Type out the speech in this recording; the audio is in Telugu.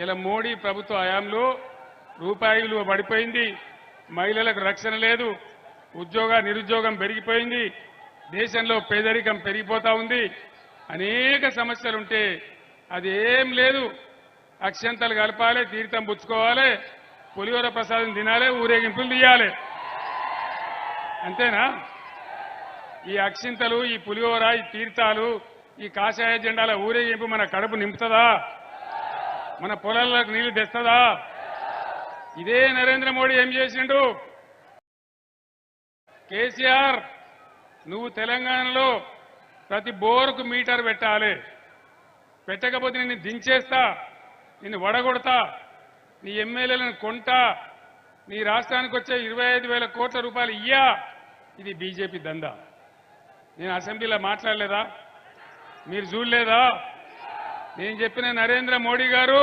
ఇలా మోడీ ప్రభుత్వ హయాంలో రూపాయి విలువ పడిపోయింది, మహిళలకు రక్షణ లేదు, నిరుద్యోగం పెరిగిపోయింది, దేశంలో పేదరికం పెరిగిపోతా ఉంది, అనేక సమస్యలుంటే అది ఏం లేదు. అక్షంతలు కలపాలి, తీర్థం పుచ్చుకోవాలి, పులిహోర ప్రసాదం తినాలి, ఊరేగింపులు తీయాలి. అంతేనా? ఈ అక్షింతలు, ఈ పులిహోర, ఈ తీర్థాలు, ఈ కాషాయ జెండాల ఊరేగింపు మన కడుపు నింపుతుందా? మన పొలాలకు నీళ్లు తెస్తుందా? ఇదే నరేంద్ర మోడీ ఏం చేసిండు? కేసీఆర్, నువ్వు తెలంగాణలో ప్రతి బోరుకు మీటర్ పెట్టాలి, పెట్టకపోతే నిన్ను దించేస్తా, నిన్ను వడగొడతా, నీ ఎమ్మెల్యేలను కొంటా, నీ రాష్ట్రానికి వచ్చే 25,000 కోట్ల రూపాయలు ఇయ్యా. ఇది బీజేపీ దందా. నేను అసెంబ్లీలో మాట్లాడలేదా? మీరు చూడలేదా? నేను చెప్పిన నరేంద్ర మోడీ గారు